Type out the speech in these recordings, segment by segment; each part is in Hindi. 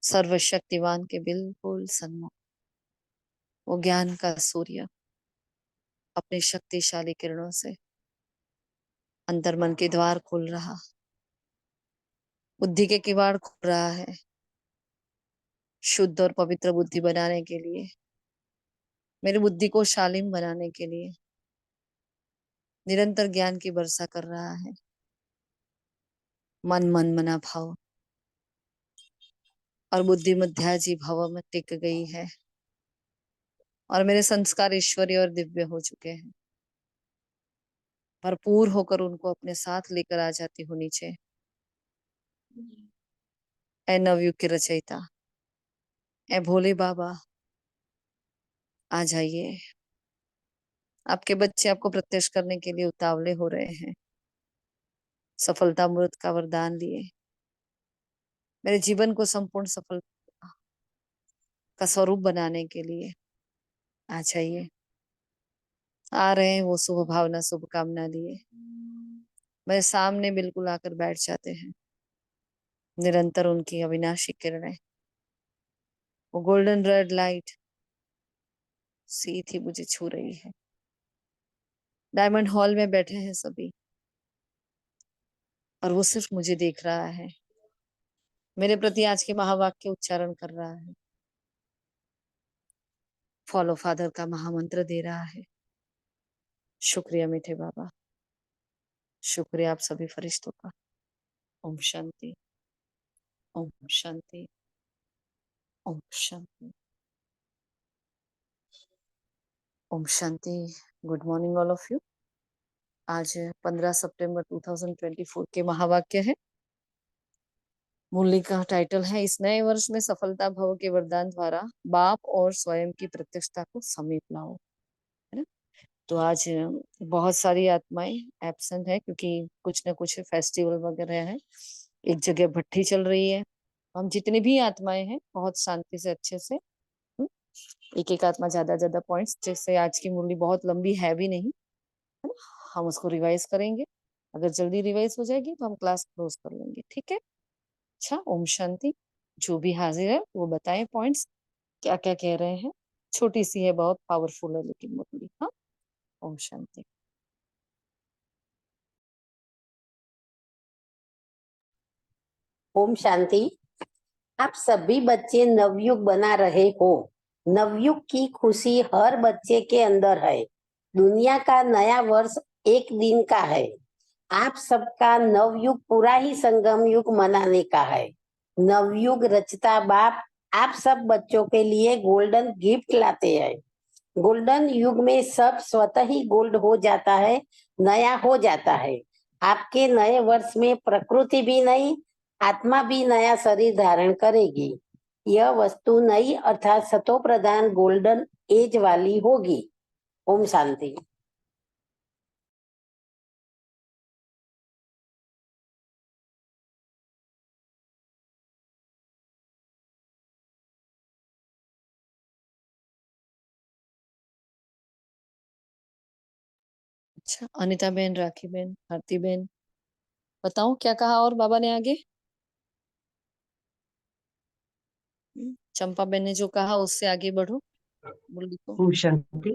सर्वशक्तिवान के बिल्कुल सन्मुख वो ज्ञान का सूर्य अपने शक्तिशाली किरणों से अंतर मन के द्वार खोल रहा, बुद्धि के किवाड़ खोल रहा है, शुद्ध और पवित्र बुद्धि बनाने के लिए, मेरी बुद्धि को शालीन बनाने के लिए निरंतर ज्ञान की वर्षा कर रहा है। मन मन मना भाव और बुद्धि मध्याजी भाव में टिक गई है और मेरे संस्कार ईश्वरीय और दिव्य हो चुके हैं। भरपूर होकर उनको अपने साथ लेकर आ जाती हूँ नीचे। ए नवयुग की रचयिता, ए भोले बाबा, आ जाइए। आपके बच्चे आपको प्रत्यक्ष करने के लिए उतावले हो रहे हैं। सफलता अमृत का वरदान लिए मेरे जीवन को संपूर्ण सफलता का स्वरूप बनाने के लिए आ जाइए। आ रहे हैं वो शुभ भावना शुभकामना लिए मेरे सामने बिल्कुल आकर बैठ जाते हैं। निरंतर उनकी अविनाशी किरणें, वो गोल्डन रेड लाइट सीधी मुझे छू रही है। डायमंड हॉल में बैठे हैं सभी और वो सिर्फ मुझे देख रहा है, मेरे प्रति आज के महावाक्य उच्चारण कर रहा है, फॉलो फादर का महामंत्र दे रहा है। शुक्रिया मीठे बाबा, शुक्रिया आप सभी फरिश्तों का। ओम शांति, ओम शांति, ओम शांति, ओम शांति। Good morning all of you. आज 15 सितंबर 2024 के महावाक्य है। मुरली का टाइटल है, इस नए वर्ष में सफलता भव के वरदान द्वारा बाप और स्वयं की प्रत्यक्षता को समीप लाओ, है ना। तो आज बहुत सारी आत्माएं एब्सेंट है क्योंकि कुछ ना कुछ फेस्टिवल वगैरह है। एक जगह भट्टी चल रही है। हम जितनी भी आत्माएं हैं बहुत शांति से अच्छे से एक एक आत्मा ज्यादा पॉइंट्स, जैसे आज की मुरली बहुत लंबी है भी नहीं, है ना, हम उसको रिवाइज करेंगे। अगर जल्दी रिवाइज हो जाएगी तो हम क्लास क्लोज कर लेंगे, ठीक है। अच्छा, ओम शांति। जो भी हाजिर है वो बताएं पॉइंट्स क्या क्या कह रहे हैं। छोटी सी है, बहुत पावरफुल है लेकिन मुरली। हाँ, ओम शांति। ओम शांति। आप सभी बच्चे नवयुग बना रहे हो। नवयुग की खुशी हर बच्चे के अंदर है। दुनिया का नया वर्ष एक दिन का है। आप सबका नवयुग पूरा ही संगम युग मनाने का है। नवयुग रचता बाप आप सब बच्चों के लिए गोल्डन गिफ्ट लाते हैं। गोल्डन युग में सब स्वतः ही गोल्ड हो जाता है, नया हो जाता है। आपके नए वर्ष में प्रकृति भी नई, आत्मा भी नया शरीर धारण करेगी। यह वस्तु नई अर्थात सतो प्रधान गोल्डन एज वाली होगी। ओम शांति। अच्छा, अनिता बहन, राखी बहन, भारती बहन, बताओ क्या कहा और बाबा ने आगे। चंपा बहन ने जो कहा उससे आगे बढ़ो, मुरली को। ओम शांति।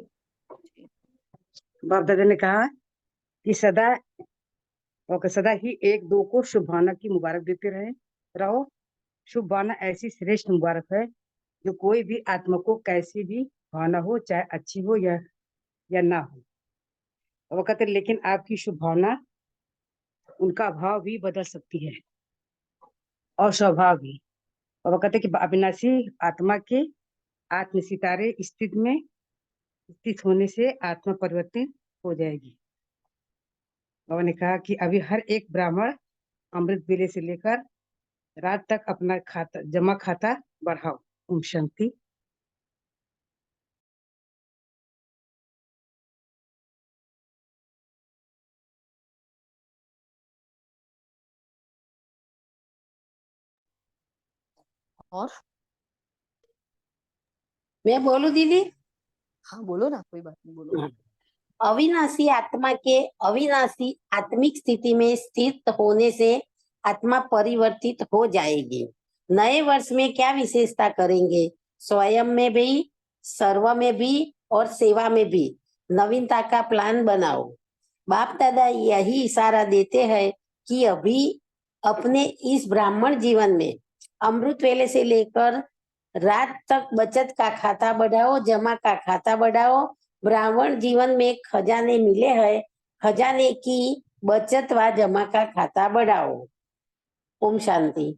बाप दादा ने कहा कि सदा ही एक दो को शुभ भावना की मुबारक देते रहो। शुभ भावना ऐसी श्रेष्ठ मुबारक है जो कोई भी आत्मा को कैसी भी भावना हो, चाहे अच्छी हो या ना हो। वो कहते लेकिन आपकी शुभ भावना उनका भाव भी बदल सकती है और स्वभाव भी। और वो कहते कि अविनाशी आत्मा के आत्म सितारे स्थित होने से आत्मा परिवर्तित हो जाएगी। बाबा ने कहा कि अभी हर एक ब्राह्मण अमृत बेले से लेकर रात तक अपना जमा खाता बढ़ाओ। ओम शांति। और मैं बोलू दीदी? हाँ बोलो ना, कोई बात नहीं, बोलो। अविनाशी आत्मा के अविनाशी आत्मिक स्थिति में स्थित होने से आत्मा परिवर्तित हो जाएगी। नए वर्ष में क्या विशेषता करेंगे? स्वयं में भी, सर्व में भी और सेवा में भी नवीनता का प्लान बनाओ। बाप दादा यही इशारा देते हैं कि अभी अपने इस ब्राह्मण जीवन में अमृत वेले से लेकर रात तक बचत का खाता बढ़ाओ, जमा का खाता बढ़ाओ। ब्राह्मण जीवन में खजाने मिले हैं, खजाने की बचत व जमा का खाता बढ़ाओ। ओम शांति।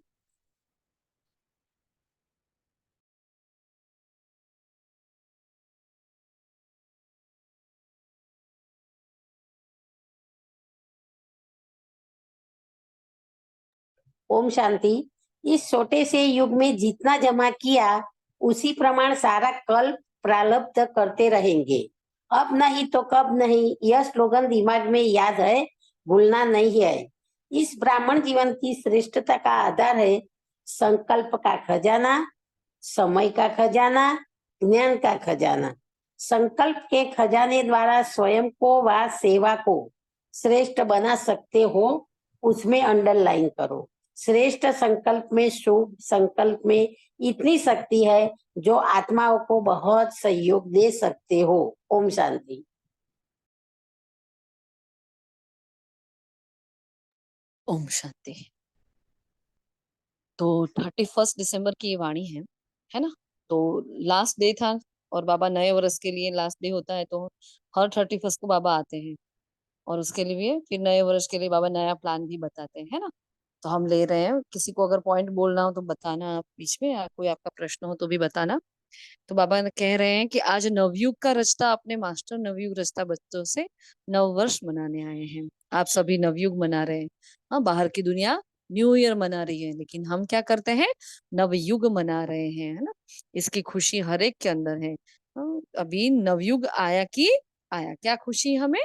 ओम शांति। इस छोटे से युग में जितना जमा किया उसी प्रमाण सारा कल्प प्रारब्ध करते रहेंगे। अब नहीं तो कब नहीं, यह स्लोगन दिमाग में याद है, भूलना नहीं है। इस ब्राह्मण जीवन की श्रेष्ठता का आधार है संकल्प का खजाना, समय का खजाना, ज्ञान का खजाना। संकल्प के खजाने द्वारा स्वयं को व सेवा को श्रेष्ठ बना सकते हो, उसमें अंडरलाइन करो। श्रेष्ठ संकल्प में, शुभ संकल्प में इतनी शक्ति है जो आत्माओं को बहुत सहयोग दे सकते हो। ओम शांति। ओम शांति। तो 31 दिसंबर की ये वाणी है ना। तो लास्ट डे था और बाबा नए वर्ष के लिए लास्ट डे होता है, तो हर 31 को बाबा आते हैं और उसके लिए फिर नए वर्ष के लिए बाबा नया प्लान भी बताते हैं, है ना। तो हम ले रहे हैं, किसी को अगर पॉइंट बोलना हो तो बताना, आप बीच में या कोई आपका प्रश्न हो तो भी बताना। तो बाबा कह रहे हैं कि आज नवयुग का रचता अपने मास्टर नवयुग रचता बच्चों से नव वर्ष मनाने आए हैं। आप सभी नवयुग मना रहे हैं। हाँ, बाहर की दुनिया न्यू ईयर मना रही है, लेकिन हम क्या करते हैं, नवयुग मना रहे हैं, है ना। इसकी खुशी हर एक के अंदर है। अभी नवयुग आया कि आया, क्या खुशी हमें,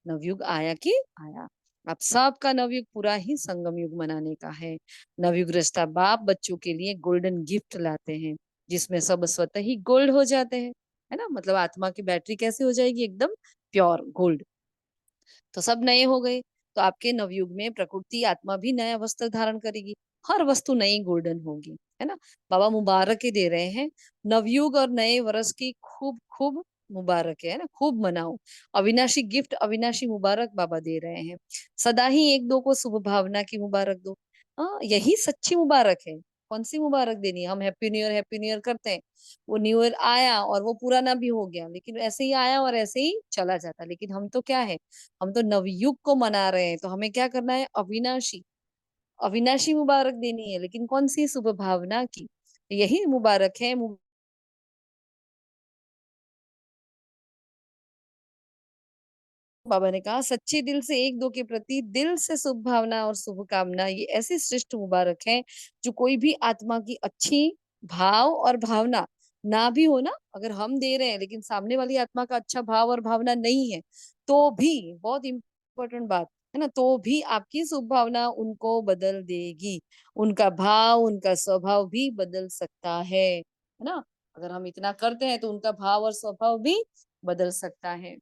नवयुग आया कि आया। आप सबका नवयुग पूरा ही संगम युग मनाने का है। नवयुग रचता बाप बच्चों के लिए गोल्डन गिफ्ट लाते हैं, जिसमें सब स्वतः ही गोल्ड हो जाते हैं, है ना। मतलब आत्मा की बैटरी कैसे हो जाएगी, एकदम प्योर गोल्ड। तो सब नए हो गए। तो आपके नवयुग में प्रकृति आत्मा भी नया वस्त्र धारण करेगी, हर वस्तु नई गोल्डन होगी, है ना। बाबा मुबारक दे रहे हैं, नवयुग और नए वर्ष की खूब खूब मुबारक है ना, खूब मनाओ। अविनाशी गिफ्ट, अविनाशी मुबारक बाबा दे रहे हैं। सदा ही एक दो को शुभ भावना की मुबारक दो। हाँ, यही सच्ची मुबारक है। कौन सी मुबारक देनी है, हम हैप्पी न्यू ईयर करते हैं, वो न्यू ईयर आया और वो पुराना भी हो गया, लेकिन ऐसे ही आया और ऐसे ही चला जाता। लेकिन हम तो क्या है, हम तो नवयुग को मना रहे हैं। तो हमें क्या करना है, अविनाशी, अविनाशी मुबारक देनी है, लेकिन कौन सी, शुभ भावना की। यही मुबारक है। बाबा ने कहा सच्चे दिल से एक दो के प्रति दिल से शुभ भावना और शुभकामना, ये ऐसी श्रेष्ठ मुबारक है जो कोई भी आत्मा की अच्छी भाव और भावना ना भी हो ना, अगर हम दे रहे हैं लेकिन सामने वाली आत्मा का अच्छा भाव और भावना नहीं है, तो भी, बहुत इंपॉर्टेंट बात है ना, तो भी आपकी शुभ भावना उनको बदल देगी। उनका भाव, उनका स्वभाव भी बदल सकता है ना। अगर हम इतना करते हैं तो उनका भाव और स्वभाव भी बदल सकता है।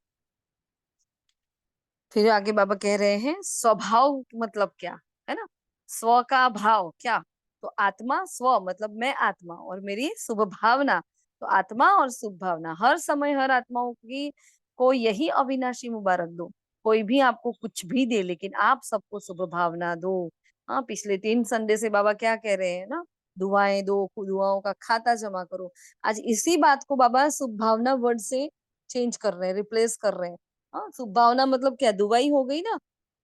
फिर आगे बाबा कह रहे हैं स्वभाव मतलब क्या, है ना। स्व का भाव क्या, तो आत्मा, स्व मतलब मैं आत्मा, और मेरी शुभ भावना। तो आत्मा और शुभ भावना हर समय हर आत्माओं की को यही अविनाशी मुबारक दो। कोई भी आपको कुछ भी दे, लेकिन आप सबको शुभ भावना दो। हाँ, पिछले 3 संडे से बाबा क्या कह रहे हैं ना, दुआएं दो, दुआओं का खाता जमा करो। आज इसी बात को बाबा शुभ भावना वर्ड से चेंज कर रहे हैं, रिप्लेस कर रहे हैं। हाँ, शुभ भावना मतलब क्या, दुआई हो गई ना।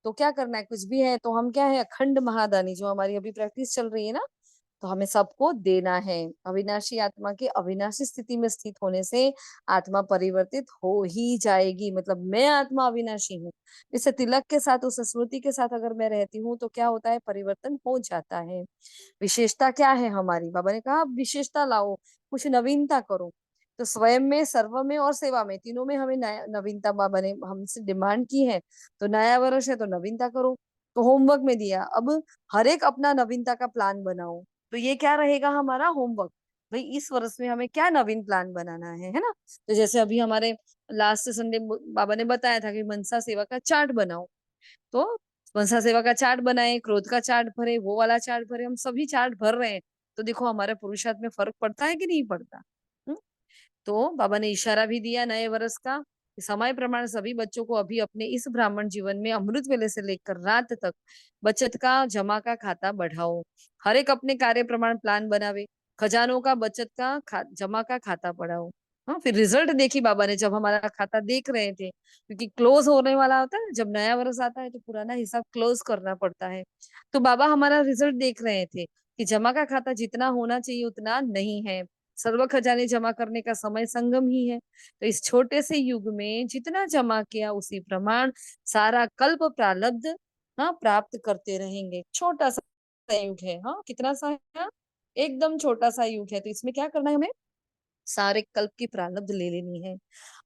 तो क्या करना है, कुछ भी है तो हम क्या है, अखंड महादानी जो हमारी अभी प्रैक्टिस चल रही है ना, तो हमें सबको देना है। अविनाशी आत्मा के अविनाशी स्थिति में स्थित होने से आत्मा परिवर्तित हो ही जाएगी। मतलब मैं आत्मा अविनाशी हूँ, इस तिलक के साथ, उस स्मृति के साथ अगर मैं रहती हूँ तो क्या होता है, परिवर्तन हो जाता है। विशेषता क्या है हमारी, बाबा ने कहा विशेषता लाओ, कुछ नवीनता करो। तो स्वयं में, सर्व में और सेवा में, तीनों में हमें नवीनता बाबा ने हमसे डिमांड की है। तो नया वर्ष है तो नवीनता करो। तो होमवर्क में दिया, अब हर एक अपना नवीनता का प्लान बनाओ। तो ये क्या रहेगा हमारा होमवर्क, भाई इस वर्ष में हमें क्या नवीन प्लान बनाना है ना। तो जैसे अभी हमारे लास्ट संडे बाबा ने बताया था कि मनसा सेवा का चार्ट बनाओ। तो मनसा सेवा का चार्ट बनाए, क्रोध का चार्ट भरे, वो वाला चार्ट भरे, हम सभी चार्ट भर रहे हैं। तो देखो हमारे पुरुषार्थ में फर्क पड़ता है कि नहीं पड़ता। हम्म? तो बाबा ने इशारा भी दिया नए वर्ष का कि समय प्रमाण सभी बच्चों को अभी अपने इस ब्राह्मण जीवन में अमृत वेले से लेकर रात तक बचत का जमा का खाता बढ़ाओ। हर एक अपने कार्य प्रमाण प्लान बनावे, खजानों का बचत का जमा का खाता बढ़ाओ। हाँ, फिर रिजल्ट देखी बाबा ने जब हमारा खाता देख रहे थे, क्योंकि क्लोज होने वाला होता है, जब नया वर्ष आता है तो पुराना हिसाब क्लोज करना पड़ता है। तो बाबा हमारा रिजल्ट देख रहे थे कि जमा का खाता जितना होना चाहिए उतना नहीं है। सर्व खजाने जमा करने का समय संगम ही है। तो इस छोटे से युग में जितना जमा किया उसी प्रमाण सारा कल्प प्रारब्ध, हाँ, प्राप्त करते रहेंगे। छोटा सा युग है, हाँ, कितना सा है, एकदम छोटा सा युग है। तो इसमें क्या करना है हमें, सारे कल्प की प्रारब्ध ले लेनी है।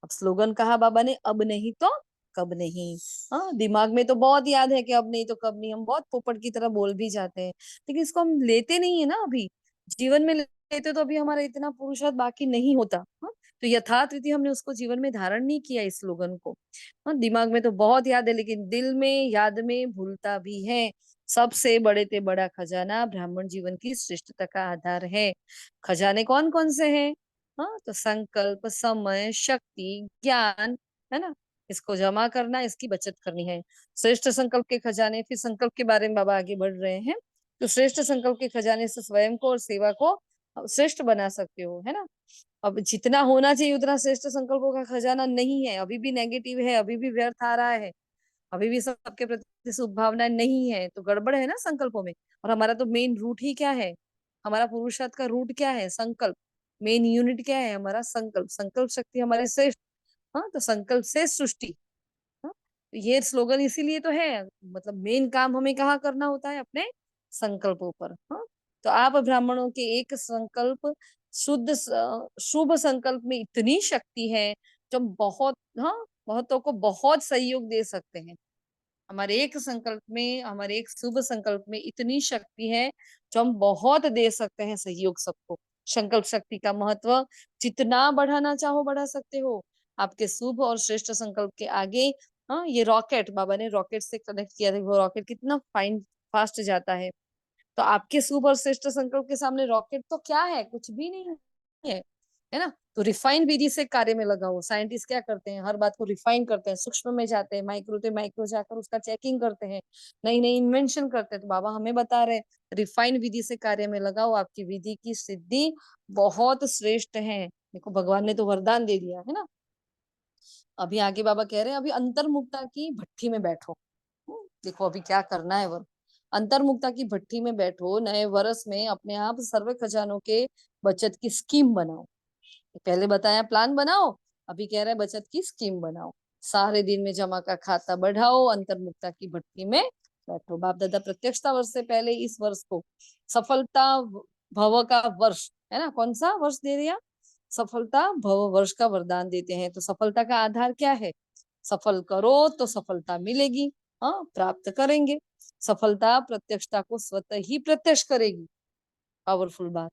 अब स्लोगन कहा बाबा ने, अब नहीं तो कब नहीं। हाँ, दिमाग में तो बहुत याद है कि अब नहीं तो कब नहीं, हम बहुत पोपट की तरह बोल भी जाते हैं, लेकिन इसको हम लेते नहीं है ना अभी। जीवन में लेते तो अभी हमारा इतना पुरुषार्थ बाकी नहीं होता। हाँ, तो यथार्थ रीति हमने उसको जीवन में धारण नहीं किया इस स्लोगन को। हाँ, दिमाग में तो बहुत याद है, लेकिन दिल में याद में भूलता भी है। सबसे बड़े ते बड़ा खजाना ब्राह्मण जीवन की श्रेष्ठता का आधार है। खजाने कौन कौन से हैं? हाँ, तो संकल्प, समय, शक्ति, ज्ञान, है ना, इसको जमा करना, इसकी बचत करनी है। श्रेष्ठ संकल्प के खजाने, फिर संकल्प के बारे में बाबा आगे बढ़ रहे हैं। तो श्रेष्ठ संकल्प के खजाने से स्वयं को और सेवा को श्रेष्ठ बना सकते हो, है ना। अब जितना होना चाहिए उतना श्रेष्ठ संकल्पों का खजाना नहीं है, अभी भी नेगेटिव है, अभी भी व्यर्थ आ रहा है, अभी भी सबके प्रति शुभ भावना नहीं है, तो गड़बड़ है ना संकल्पों में। और हमारा तो मेन रूट ही क्या है, हमारा पुरुषार्थ का रूट क्या है, संकल्प। मेन यूनिट क्या है हमारा, संकल्प। संकल्प शक्ति हमारे श्रेष्ठ। हाँ, तो संकल्प से सृष्टि। हाँ, तो ये स्लोगन इसीलिए तो है, मतलब मेन काम हमें कहाँ करना होता है, अपने संकल्पों पर। हाँ, तो आप ब्राह्मणों के एक संकल्प, शुभ संकल्प में इतनी शक्ति है जो बहुत, हाँ, बहुतों को बहुत सहयोग दे सकते हैं। हमारे एक संकल्प में, हमारे एक शुभ संकल्प में इतनी शक्ति है जो हम बहुत दे सकते हैं सहयोग सबको। संकल्प शक्ति का महत्व जितना बढ़ाना चाहो बढ़ा सकते हो। आपके शुभ और श्रेष्ठ संकल्प के आगे, हाँ, ये रॉकेट, बाबा ने रॉकेट से कनेक्ट किया था, वो रॉकेट कितना फाइन फास्ट जाता है। तो आपके शुभ और श्रेष्ठ संकल्प के सामने रॉकेट तो क्या है, कुछ भी नहीं है, है ना। तो रिफाइन विधि से कार्य में लगाओ। साइंटिस्ट क्या करते हैं, हर बात को रिफाइन करते हैं, सूक्ष्म में जाते हैं, माइक्रो से माइक्रो जाकर उसका चेकिंग करते हैं, नई नई इन्वेंशन करते हैं। तो बाबा हमें बता रहे हैं, रिफाइन विधि से कार्य में लगाओ, आपकी विधि की सिद्धि बहुत श्रेष्ठ है। देखो भगवान ने तो वरदान दे दिया है ना। अभी आगे बाबा कह रहे हैं, अभी अंतर्मुक्ता की भट्ठी में बैठो। देखो अभी क्या करना है, वो अंतर्मुक्ता की भट्टी में बैठो, नए वर्ष में अपने आप सर्व खजानों के बचत की स्कीम बनाओ। पहले बताया प्लान बनाओ, अभी कह रहे हैं बचत की स्कीम बनाओ। सारे दिन में जमा का खाता बढ़ाओ, अंतर्मुक्ता की भट्टी में बैठो। बाप दादा प्रत्यक्षता वर्ष से पहले इस वर्ष को सफलता भव का वर्ष, है ना, कौन सा वर्ष दे दिया, सफलता भव वर्ष का वरदान देते हैं। तो सफलता का आधार क्या है, सफल करो तो सफलता मिलेगी, हाँ, प्राप्त करेंगे। सफलता प्रत्यक्षता को स्वतः ही प्रत्यक्ष करेगी। पावरफुल बात।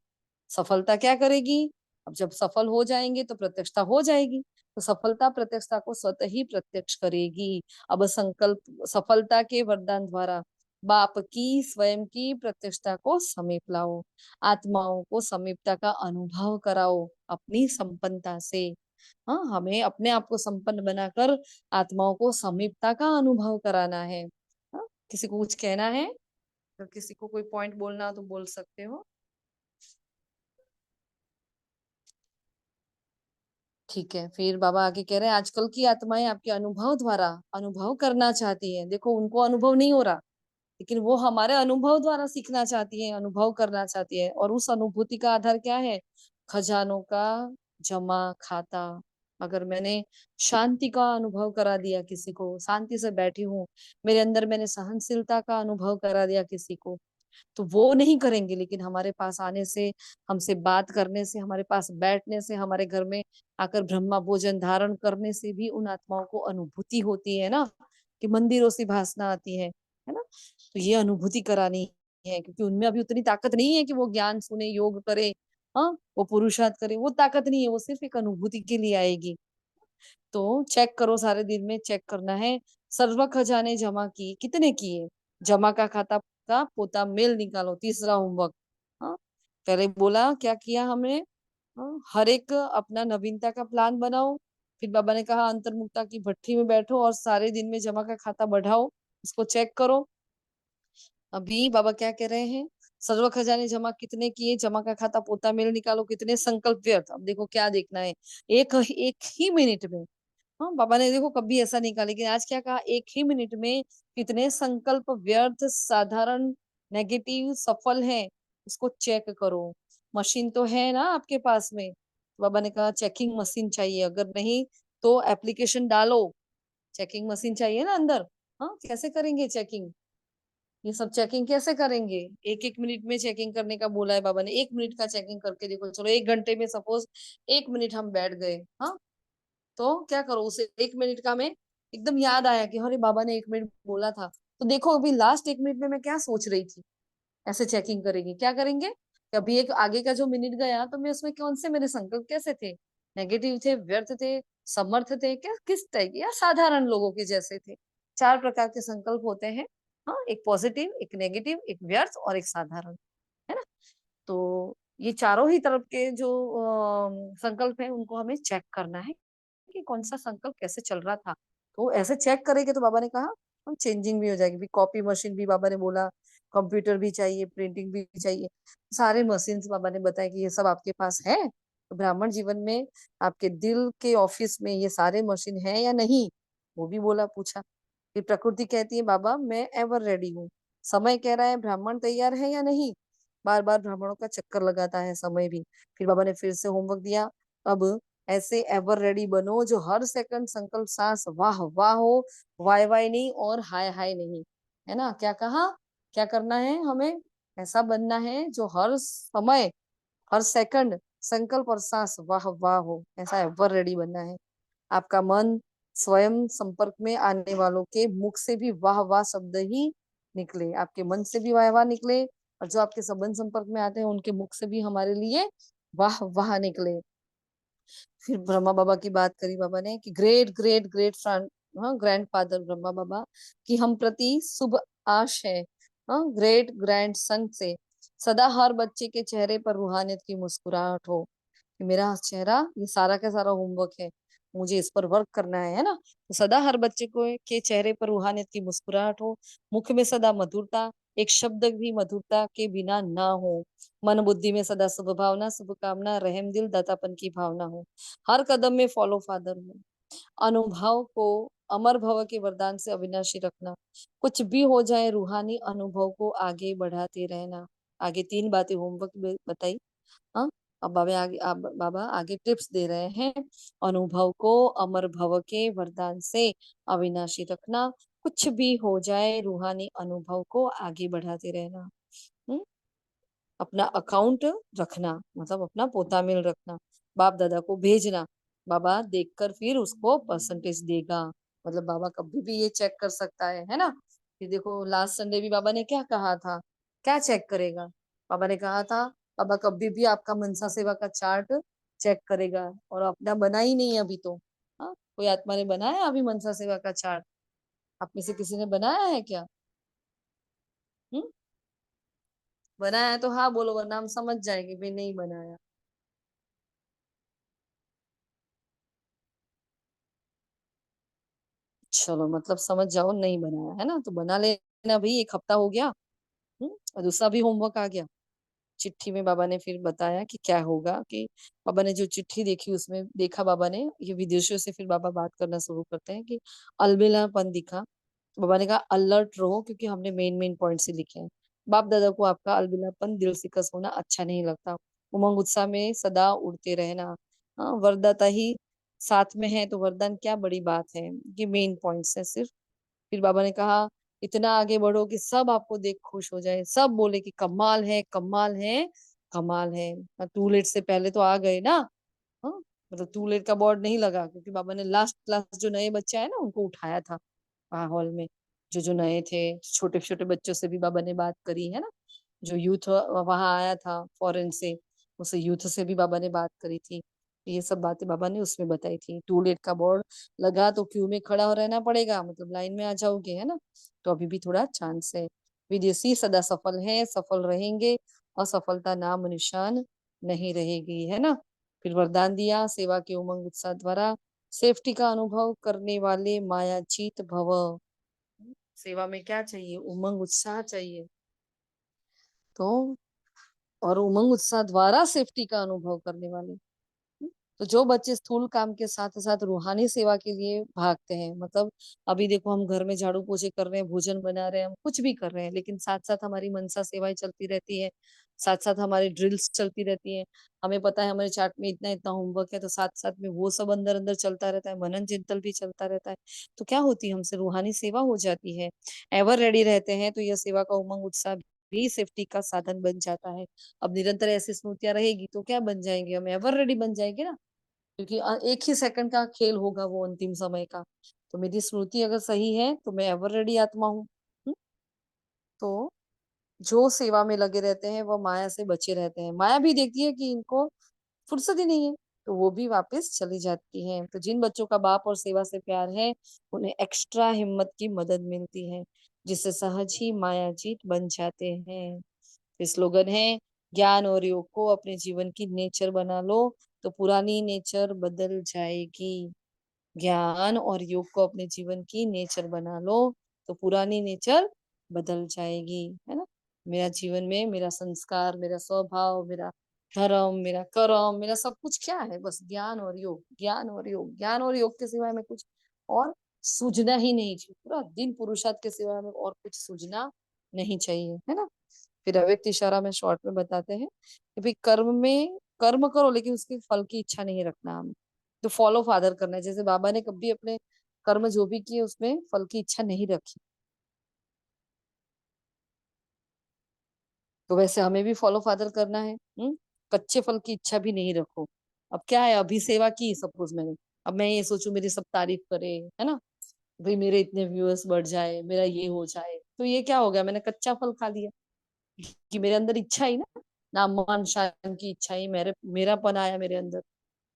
सफलता क्या करेगी, अब जब सफल हो जाएंगे तो प्रत्यक्षता हो जाएगी। तो सफलता प्रत्यक्षता को स्वतः ही प्रत्यक्ष करेगी। अब संकल्प सफलता के वरदान द्वारा बाप की स्वयं की प्रत्यक्षता को समीप लाओ। आत्माओं को समीपता का अनुभव कराओ अपनी संपन्नता से। हाँ, हमें अपने आप को संपन्न बनाकर आत्माओं को समीपता का अनुभव कराना है। हाँ, किसी को कुछ कहना है, अगर किसी को कोई पॉइंट बोलना हो तो बोल सकते हो। ठीक है, फिर बाबा आगे कह रहे हैं, आजकल की आत्माएं आपके अनुभव द्वारा अनुभव करना चाहती है। देखो उनको अनुभव नहीं हो रहा, लेकिन वो हमारे अनुभव द्वारा सीखना चाहती है, अनुभव करना चाहती है। और उस अनुभूति का आधार क्या है, खजानों का जमा खाता। अगर मैंने शांति का अनुभव करा दिया किसी को, शांति से बैठी हूँ, मेरे अंदर मैंने सहनशीलता का अनुभव करा दिया किसी को, तो वो नहीं करेंगे, लेकिन हमारे पास आने से, हमसे बात करने से, हमारे पास बैठने से, हमारे घर में आकर ब्रह्मा भोजन धारण करने से भी उन आत्माओं को अनुभूति होती है ना, कि मंदिरों से भासना आती है ना। तो ये अनुभूति करानी है, क्योंकि उनमें अभी उतनी ताकत नहीं है कि वो ज्ञान सुने, योग करे, हाँ, वो पुरुषार्थ करे, वो ताकत नहीं है, वो सिर्फ एक अनुभूति के लिए आएगी। तो चेक करो, सारे दिन में चेक करना है, सर्व खजाने जमा की कितने किए, जमा का खाता का पोता मेल निकालो, तीसरा होमवर्क। हाँ, पहले बोला क्या किया हमने, हर एक अपना नवीनता का प्लान बनाओ। फिर बाबा ने कहा अंतर्मुक्ता की भट्टी में बैठो और सारे दिन में जमा का खाता बढ़ाओ, इसको चेक करो। अभी बाबा क्या कह रहे हैं, सर्व खजाने जमा कितने किए, जमा का खाता पोता मेल निकालो कितने, संकल्प व्यर्थ। अब देखो क्या देखना है, एक ही मिनट में। हाँ बाबा ने देखो कभी ऐसा नहीं कहा, लेकिन आज क्या कहा, एक ही मिनट में कितने संकल्प व्यर्थ, साधारण, नेगेटिव, सफल है, उसको चेक करो। मशीन तो है ना आपके पास में। बाबा ने कहा चेकिंग मशीन चाहिए, अगर नहीं तो एप्लीकेशन डालो। चेकिंग मशीन चाहिए ना अंदर। हाँ कैसे करेंगे चेकिंग, ये सब चेकिंग कैसे करेंगे, एक एक मिनट में चेकिंग करने का बोला है बाबा ने। एक मिनट का चेकिंग करके देखो, चलो एक घंटे में सपोज एक मिनट हम बैठ गए, हाँ तो क्या करो, उसे एक मिनट का में एकदम याद आया कि अरे बाबा ने एक मिनट बोला था, तो देखो अभी लास्ट एक मिनट में मैं क्या सोच रही थी, ऐसे चेकिंग करेंगे। क्या करेंगे कि अभी एक आगे का जो मिनट गया तो मैं उसमें कौन से मेरे संकल्प कैसे थे, नेगेटिव थे, व्यर्थ थे, समर्थ थे, क्या किस टाइप या साधारण लोगों के जैसे थे। चार प्रकार के संकल्प होते हैं, हाँ एक पॉजिटिव, एक नेगेटिव, एक व्यर्थ और एक साधारण, है ना। तो ये चारों ही तरफ के जो संकल्प है उनको हमें चेक करना है कि कौन सा संकल्प कैसे चल रहा था। तो ऐसे चेक करेंगे तो बाबा ने कहा हम चेंजिंग भी हो जाएगी, भी कॉपी मशीन भी बाबा ने बोला, कंप्यूटर भी चाहिए, प्रिंटिंग भी चाहिए, सारे मशीन बाबा ने बताया कि ये सब आपके पास है। तो ब्राह्मण जीवन में आपके दिल के ऑफिस में ये सारे मशीन है या नहीं, वो भी बोला, पूछा। फिर प्रकृति कहती है बाबा मैं एवर रेडी हूँ। समय कह रहा है ब्राह्मण तैयार है या नहीं, बार बार ब्राह्मणों का चक्कर लगाता है समय भी। फिर बाबा ने फिर से होमवर्क दिया, अब ऐसे एवर रेडी बनो जो हर सेकंड संकल्प सांस वाह वाह हो, वाय वाय नहीं और हाय हाय नहीं, है ना। क्या कहा, क्या करना है हमें, ऐसा बनना है जो हर समय, हर सेकंड संकल्प और सांस वाह वाह हो, ऐसा एवर रेडी बनना है। आपका मन स्वयं संपर्क में आने वालों के मुख से भी वाह वाह शब्द ही निकले, आपके मन से भी वाह वाह निकले, और जो आपके संबंध संपर्क में आते हैं उनके मुख से भी हमारे लिए वाह वाह निकले। फिर ब्रह्मा बाबा की बात करी बाबा ने कि ग्रेट ग्रेट ग्रेट हाँ ग्रैंड फादर ब्रह्मा बाबा की हम प्रति शुभ आश है, हाँ ग्रेट ग्रैंड सन से सदा हर बच्चे के चेहरे पर रूहानियत की मुस्कुराहट हो। कि मेरा चेहरा, ये सारा का सारा होमवर्क है, मुझे इस पर वर्क करना है ना। तो सदा हर बच्चे को के चेहरे पर रूहानियत की मुस्कुराहट हो, मुख में सदा मधुरता, एक शब्द भी मधुरता के बिना ना हो, मन बुद्धि में सदा शुभ भावना, शुभ कामना, रहम दिल, दातापन की भावना हो, हर कदम में फॉलो फादर हो, अनुभव को अमर भव के वरदान से अविनाशी रखना, कुछ भी हो जाए रूहानी अनुभव को आगे बढ़ाते रहना। आगे तीन बातें होमवर्क में बताई। हाँ अब बाबा आगे टिप्स दे रहे हैं, अनुभव को अमर भव के वरदान से अविनाशी रखना, कुछ भी हो जाए रूहानी अनुभव को आगे बढ़ाते रहना। हम्म? अपना अकाउंट रखना, मतलब अपना पोता मेल रखना, बाप दादा को भेजना, बाबा देखकर फिर उसको परसेंटेज देगा, मतलब बाबा कभी भी ये चेक कर सकता है ना। फिर देखो लास्ट संडे भी बाबा ने क्या कहा था, क्या चेक करेगा, बाबा ने कहा था बाबा कभी भी आपका मनसा सेवा का चार्ट चेक करेगा, और अपना बना ही नहीं है अभी तो। हाँ कोई आत्मा ने बनाया अभी मनसा सेवा का चार्ट, आप में से किसी ने बनाया है क्या। हम्म, बनाया है तो हाँ बोलो, वरना हम समझ जाएंगे भाई नहीं बनाया। चलो मतलब समझ जाओ नहीं बनाया है ना, तो बना लेना भाई, एक हफ्ता हो गया। और दूसरा भी होमवर्क आ गया। चिट्ठी में बाबा ने फिर बताया कि क्या होगा, कि बाबा ने जो चिट्ठी देखी उसमें देखा बाबा ने, ये विदेशियों से फिर बाबा बात करना शुरू करते हैं कि अलबेलापन दिखा। बाबा ने कहा अलर्ट रहो, क्योंकि हमने मेन मेन पॉइंट से लिखे हैं। बाप दादा को आपका अलबेलापन, दिल सिकस होना अच्छा नहीं लगता, उमंग उत्साह में सदा उड़ते रहना, हाँ वरदाता ही साथ में है तो वरदान क्या बड़ी बात है, ये मेन पॉइंट्स है सिर्फ। फिर बाबा ने कहा इतना आगे बढ़ो कि सब आपको देख खुश हो जाए, सब बोले कि कमाल है कमाल है कमाल है। टू लेट से पहले तो आ गए ना। हाँ मतलब टू लेट का बोर्ड नहीं लगा, क्योंकि बाबा ने लास्ट क्लास जो नए बच्चे आए ना उनको उठाया था हॉल में, जो जो नए थे, छोटे छोटे बच्चों से भी बाबा ने बात करी है ना। जो यूथ वहां आया था फॉरेन से, उसे यूथ से भी बाबा ने बात करी थी। ये सब बातें बाबा ने उसमें बताई थी। टू लेट का बोर्ड लगा तो क्यू में खड़ा हो रहना पड़ेगा, मतलब लाइन में आ जाओगे, है ना। तो अभी भी थोड़ा चांस है, विदेशी सदा सफल है, सफल रहेंगे, असफलता नाम निशान नहीं रहेगी, है ना। फिर वरदान दिया, सेवा के उमंग उत्साह द्वारा सेफ्टी का अनुभव करने वाले मायाजीत भव। सेवा में क्या चाहिए? उमंग उत्साह चाहिए। तो और उमंग उत्साह द्वारा सेफ्टी का अनुभव करने वाले। तो जो बच्चे स्थूल काम के साथ साथ रूहानी सेवा के लिए भागते हैं, मतलब अभी देखो हम घर में झाड़ू पोछे कर रहे हैं, भोजन बना रहे हैं, हम कुछ भी कर रहे हैं, लेकिन साथ साथ हमारी मनसा सेवाएं चलती रहती है, साथ साथ हमारी ड्रिल्स चलती रहती है। हमें पता है हमारे चार्ट में इतना इतना होमवर्क है, तो साथ साथ में वो सब अंदर अंदर चलता रहता है, मनन चिंतन भी चलता रहता है। तो क्या होती है, हमसे रूहानी सेवा हो जाती है। एवर रेडी रहते हैं, तो यह सेवा का उमंग उत्साह भी सेफ्टी का साधन बन जाता है। अब निरंतर ऐसी स्मृतियां रहेगी तो क्या बन जाएंगे, हम एवर रेडी बन जाएंगे ना, क्योंकि एक ही सेकंड का खेल होगा वो अंतिम समय का। तो मेरी स्मृति अगर सही है तो मैं एवर रेडी आत्मा हूँ। तो जो सेवा में लगे रहते हैं वो माया से बचे रहते हैं। माया भी देखती है कि इनको फुर्सत ही नहीं है, तो वो भी वापस चली जाती है। तो जिन बच्चों का बाप और सेवा से प्यार है, उन्हें एक्स्ट्रा हिम्मत की मदद मिलती है, जिससे सहज ही माया जीत बन जाते हैं। स्लोगन है, ज्ञान और योग को अपने जीवन की नेचर बना लो, तो पुरानी नेचर बदल जाएगी। ज्ञान और योग को अपने जीवन की नेचर बना लो, तो पुरानी नेचर बदल जाएगी, है ना। मेरा जीवन में मेरा संस्कार, मेरा स्वभाव, मेरा धर्म, मेरा कर्म, मेरा सब कुछ क्या है? बस ज्ञान और योग, ज्ञान और योग, ज्ञान और योग के सिवाय में कुछ और सूझना ही नहीं चाहिए। पूरा दिन पुरुषार्थ के सिवाय में और कुछ सूझना नहीं चाहिए, है ना। फिर अव्यक्त इशारा में शॉर्ट में बताते हैं कि भाई कर्म में कर्म करो, लेकिन उसके फल की इच्छा नहीं रखना हमें। तो फॉलो फादर करना है, जैसे बाबा ने कभी अपने कर्म जो भी किए उसमें फल की इच्छा नहीं रखी, तो वैसे हमें भी फॉलो फादर करना है। कच्चे फल की इच्छा भी नहीं रखो। अब क्या है, अभी सेवा की सपोज मैंने, अब मैं ये सोचूं मेरी सब तारीफ करे, है ना, भाई मेरे इतने व्यूअर्स बढ़ जाए, मेरा ये हो जाए, तो ये क्या हो गया, मैंने कच्चा फल खा लिया। कि मेरे अंदर इच्छा ही ना, नाम मान शान की इच्छा ही, मेरापन आया मेरे अंदर,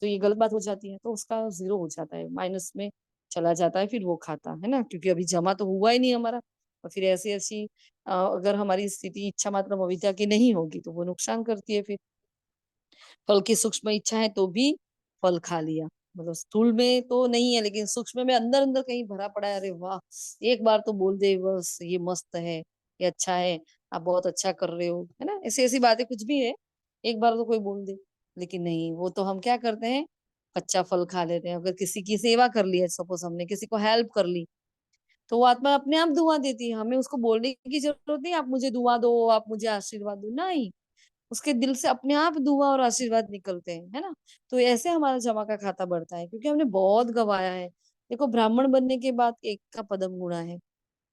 तो ये गलत बात हो जाती है, तो उसका जीरो हो जाता है, माइनस में चला जाता है, फिर वो खाता है ना, क्योंकि अभी जमा तो हुआ ही नहीं हमारा। और फिर ऐसी ऐसी अगर हमारी स्थिति इच्छा मात्र अविद्या की नहीं होगी तो वो नुकसान करती है। फिर फल की सूक्ष्म इच्छा है तो भी फल खा लिया, मतलब स्थूल में तो नहीं है, लेकिन सूक्ष्म में अंदर अंदर कहीं भरा पड़ा है, अरे वाह, एक बार तो बोल दे बस ये मस्त है, ये अच्छा है, आप बहुत अच्छा कर रहे हो, है ना, ऐसी ऐसी बातें कुछ भी है, एक बार तो कोई बोल दे। लेकिन नहीं, वो तो हम क्या करते हैं, कच्चा फल खा लेते हैं। अगर किसी की सेवा कर ली है, सपोज हमने किसी को हेल्प कर ली, तो वो आत्मा अपने आप दुआ देती है, हमें उसको बोलने की जरूरत नहीं, आप मुझे दुआ दो, आप मुझे आशीर्वाद दो, नहीं, उसके दिल से अपने आप दुआ और आशीर्वाद निकलते हैं, है ना। तो ऐसे हमारा जमा का खाता बढ़ता है, क्योंकि हमने बहुत गवाया है। देखो ब्राह्मण बनने के बाद एक का पदम गुणा है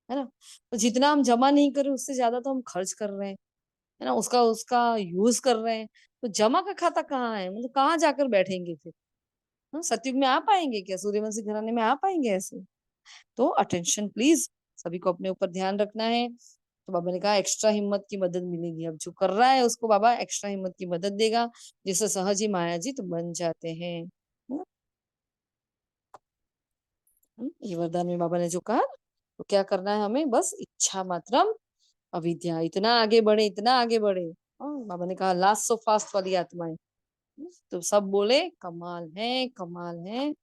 ना। तो जितना हम जमा नहीं कर रहे उससे ज्यादा तो हम खर्च कर रहे हैं, है ना, उसका उसका यूज कर रहे हैं। तो जमा का खाता कहाँ है, मतलब कहाँ जाकर बैठेंगे फिर? हाँ, सतयुग में आ पाएंगे क्या, सूर्यवंशी घराने में आ पाएंगे ऐसे? तो अटेंशन प्लीज, सभी को अपने ऊपर ध्यान रखना है। तो बाबा ने कहा एक्स्ट्रा हिम्मत की मदद मिलेगी, अब जो कर रहा है उसको बाबा एक्स्ट्रा हिम्मत की मदद देगा, जिससे सहज ही मायाजीत बन जाते हैं, है ना? ये वरदान में बाबा ने जो कहा, तो क्या करना है हमें, बस इच्छा मात्रम अविद्या, इतना आगे बढ़े, इतना आगे बढ़े। बाबा ने कहा लास्ट सो फास्ट वाली आत्माएं, तो सब बोले कमाल है, कमाल है,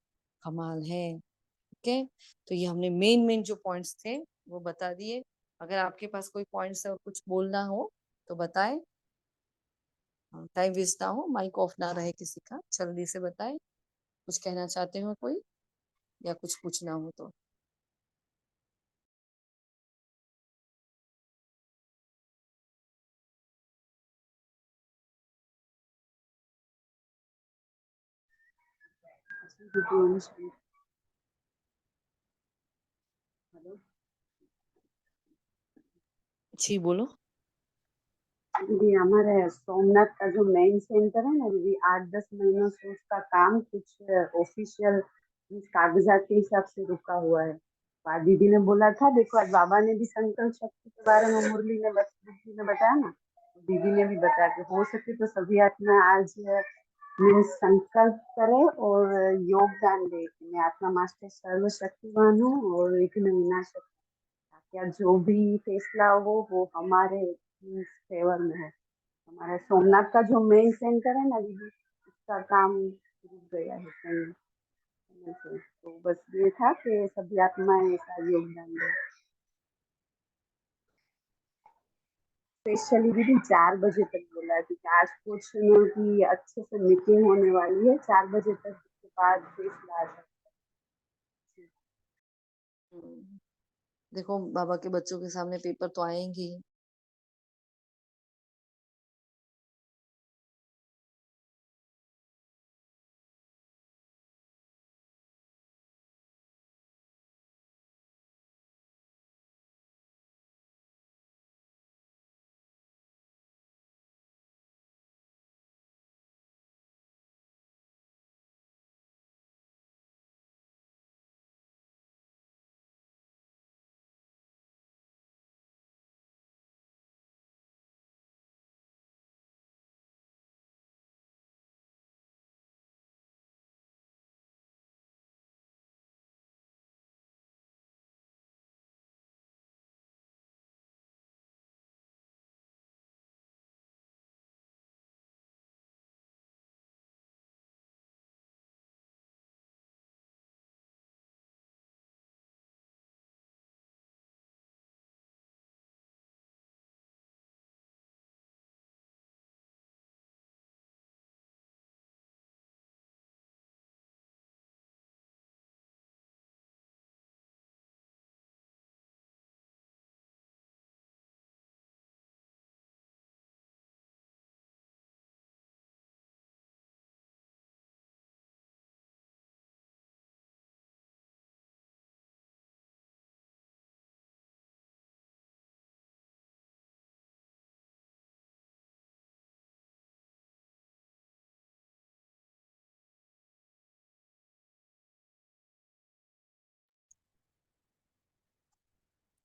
कमाल है। ओके, तो ये हमने मेन मेन जो पॉइंट्स थे वो बता दिए। अगर आपके पास कोई पॉइंट्स है और कुछ बोलना हो तो बताए, टाइम वेस्ट ना हो, माइक ऑफ ना रहे किसी का, जल्दी से बताए, कुछ कहना चाहते हो कोई, या कुछ पूछना हो तो। हेलो जी बोलो। दीदी, हमारे सोमनाथ का जो मेन सेंटर है ना दीदी, 8-10 महीनों से उसका काम कुछ ऑफिशियल कागजात के हिसाब से रुका हुआ है। तो आज दीदी ने बोला था, देखो आज बाबा ने भी संकल्प शक्ति के बारे में दीदी ने बताया ना, तो दीदी ने भी बताया कि हो सके तो सभी आत्मा आज मीन्स संकल्प करे और योगदान दे कि मैं आत्मा मास्टर सर्वशक्तिवान हूँ और विघ्न विनाशक, क्या जो भी फैसला हो वो हमारे फेवर में है। हमारा सोमनाथ का जो मेन सेंटर है ना दीदी, उसका काम रुक गया है कहीं समय से। तो बस ये था कि सभी आत्माएं ऐसा योगदान दें। स्पेशली दीदी 4 बजे तक बोला है, क्योंकि आज कुछ दिनों की अच्छे से मीटिंग होने वाली है 4 बजे तक, उसके बाद फैसला आ सकता है। देखो बाबा के बच्चों के सामने पेपर तो आएंगे ही।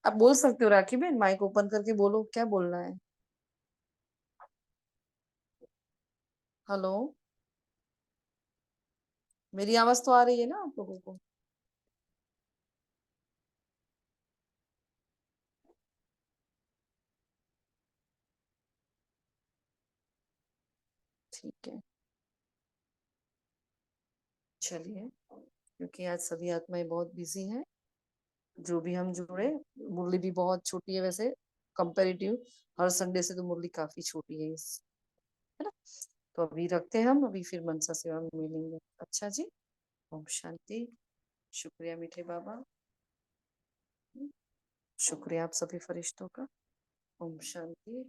आप बोल सकते हो राखी बहन, माइक ओपन करके बोलो, क्या बोलना है। हेलो, मेरी आवाज तो आ रही है ना आप लोगों को? ठीक है, चलिए, क्योंकि आज सभी आत्माएं बहुत बिजी हैं, जो भी हम जुड़े, मुरली भी बहुत छोटी है वैसे कंपेरेटिव, हर संडे से तो मुरली काफी छोटी है है ना। तो अभी रखते हैं हम, अभी फिर मनसा सेवा में मिलेंगे। अच्छा जी, ओम शांति। शुक्रिया मीठे बाबा, शुक्रिया आप सभी फरिश्तों का। ओम शांति।